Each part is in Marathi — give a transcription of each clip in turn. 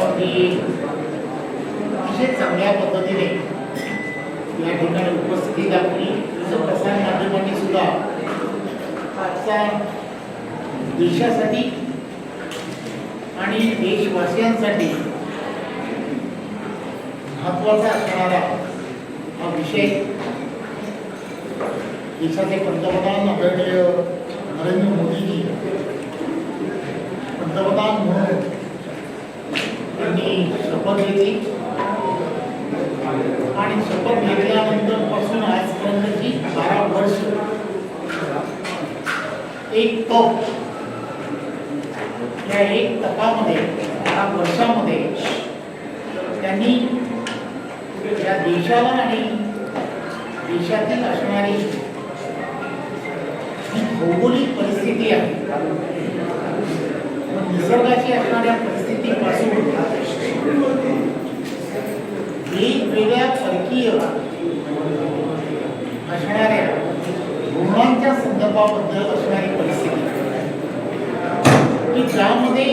अगदी अतिशय चांगल्या पद्धतीने या ठिकाणी उपस्थिती दाखवली. तसं प्रसार माध्यमांनी सुद्धा आजचा देशासाठी आणि देशवासियांसाठी महत्त्वाचा असणारा हा विषय देशाचे पंतप्रधान आदरणीय नरेंद्र मोदीजी पंतप्रधान म्हणून त्यांनी शपथ घेतली आणि शपथ घेतल्यानंतर पासून आजपर्यंतची 12 वर्ष एक तप, या एक तपामध्ये 12 वर्षामध्ये त्यांनी या देशाला आणि देशातील असणारी जी भौगोलिक परिस्थिती आहे, निसर्गाची असणाऱ्या परिस्थितीपासून वेगवेगळ्या परकीय असणाऱ्या धोरणांच्या संदर्भाबद्दल असणारी परिस्थिती की ज्यामध्ये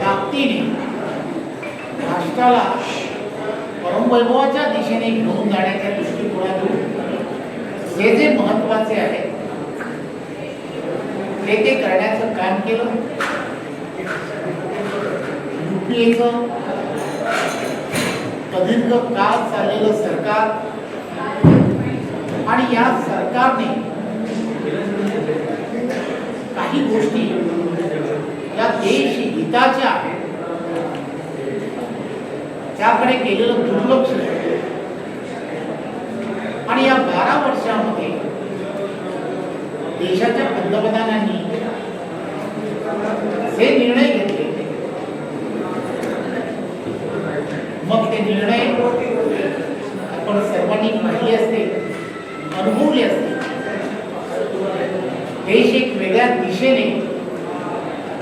ताकदीने राष्ट्राला परमवैभवाच्या दिशेने घेऊन जाण्याच्या दृष्टिकोनातून जे जे महत्वाचे आहे ते करण्याचं काम केलं. युपीएचं प्रदीर्घ काळ चाललेलं सरकार आणि या सरकारने काही गोष्टी या देश हिताच्या आहेत त्याकडे केलेलं दुर्लक्ष आणि या 12 वर्षामध्ये देशाच्या पंतप्रधानांनी जे निर्णय घेतले, मग ते निर्णय आपण सर्वांनी पाहिले असते, अनुभवले असते. देश एक वेगळ्या दिशेने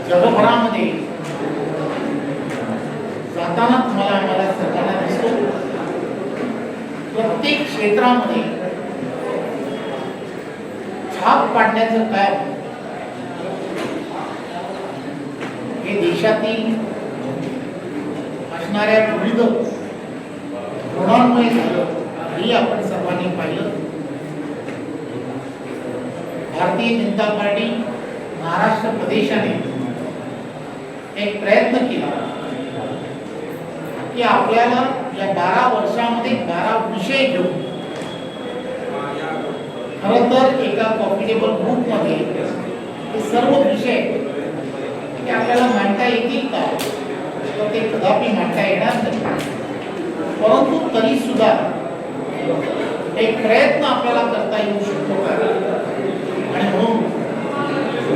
जगभरामध्ये जाताना आम्हाला सर्वांना दिसतो. प्रत्येक क्षेत्रामध्ये छाप पाडण्याचं काम हे देशातील असणाऱ्या विविध गुणांमुळे झालं हे आपण सर्वांनी पाहिलं. भारतीय जनता पार्टी महाराष्ट्र प्रदेशाने एक प्रयत्न केला की आपल्याला या 12 वर्षामध्ये 12 विषय घेऊन खरं तर एका कॉम्पिटेबल ग्रुपमध्ये हे सर्व विषय ते आपल्याला मांडता येतील का, तर ते कदापि मांडता येणार नाही. परंतु तरी सुद्धा एक प्रयत्न आपल्याला करता येऊ शकतो का, आणि म्हणून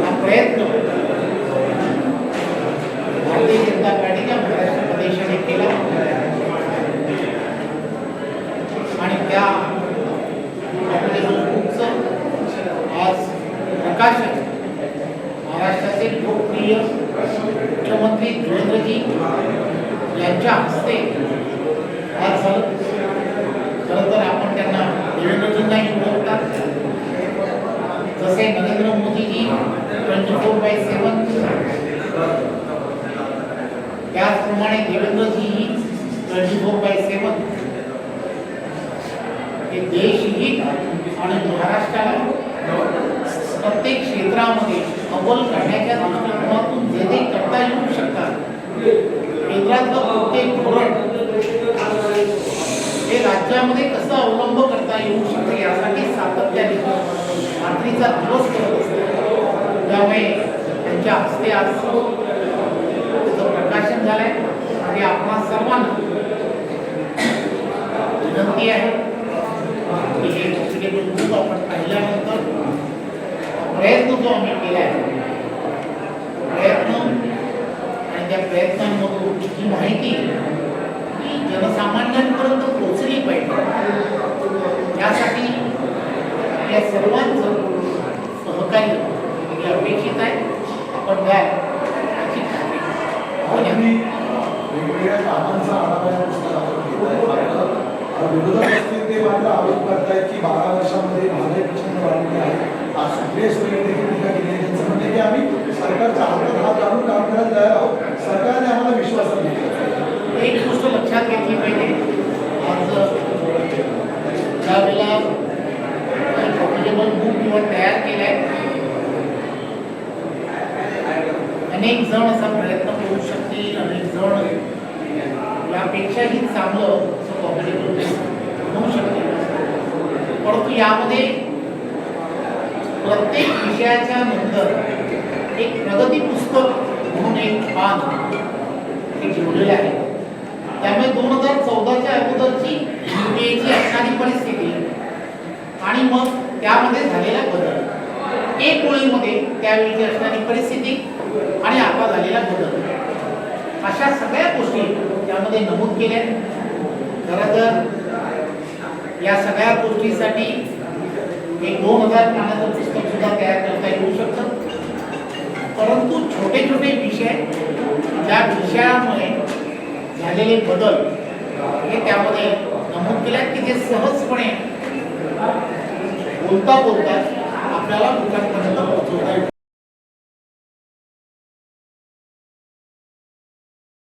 हा प्रयत्न भारतीय जनता पार्टीच्या महाराष्ट्र प्रदेशाने केला आणि त्या आज प्रकाशन महाराष्ट्राचे लोकप्रिय मुख्यमंत्री देवेंद्रजी यांच्या हस्ते आज झालं. खरं तर आपण त्यांना देवेंद्रजींनाही ओळखतात, जसे नरेंद्र मोदीजी 24/7, त्याचप्रमाणे देवेंद्रजी 24/7 हे देशहित आणि महाराष्ट्राला प्रत्येक क्षेत्रामध्ये अव्वल करण्याच्या दृष्टिकोनातून जे जे करता येऊ शकतात, केंद्रातलं प्रत्येक धोरण हे राज्यामध्ये कसं अवलंब करता येऊ शकतं यासाठी सातत्याने रात्रीचा दिवस करत असतात. त्यामुळे त्यांच्या हस्ते आज त्याचं प्रकाशन झालंय आणि आपणा सर्वांना विनंती आहे की हे कॉम्पिटेबल ग्रुप आपण पाहिल्यानंतर प्रयत्न जो आम्ही केला आहे, प्रयत्न आणि त्या प्रयत्नांमधून ही माहिती ही जनसामान्यांपर्यंत पोहोचली पाहिजे, यासाठी या सर्वांचं सहकार्य हे अपेक्षित आहे. आपण द्याल याची खात्री. वेगवेगळ्या कामांचा आढावा विरोधक असतील ते मात्र आरोप करतायत की 12 वर्षामध्ये महागाई प्रचंड वाढली आहे. आज सुप्रिया सुळे देखील टीका केली आहे. त्यांचं म्हणणे की आम्ही सरकारच्या हातात हात घालून काम करायला तयार आहोत. अनेक जण असा प्रयत्न करू शकतील, अनेक जण यापेक्षाही चांगलं कॉम्पिटेबल होऊ शकते. परंतु यामध्ये प्रत्येक विषयाच्या नंतर एक प्रगती पुस्तक म्हणून एक पान हे ठेवलेले आहे. त्यामुळे 2014च्या अगोदरची UPAची असणारी परिस्थिती आणि मग त्यामध्ये झालेला बदल, एक ओळीमध्ये त्यावेळीची असणारी परिस्थिती आणि आता झालेला बदल, अशा सगळ्या गोष्टी त्यामध्ये नमूद केल्या. खरं तर या सगळ्या गोष्टीसाठी एक 2000 पानाचं पुस्तक सुद्धा तयार करता येऊ शकतं. परंतु छोटे छोटे विषय, ज्या विषयामुळे झालेले बदल हे त्यामध्ये नमूद केले की जे सहजपणे बोलता बोलता आपल्याला लोकांपर्यंत पोहोचवता येईल.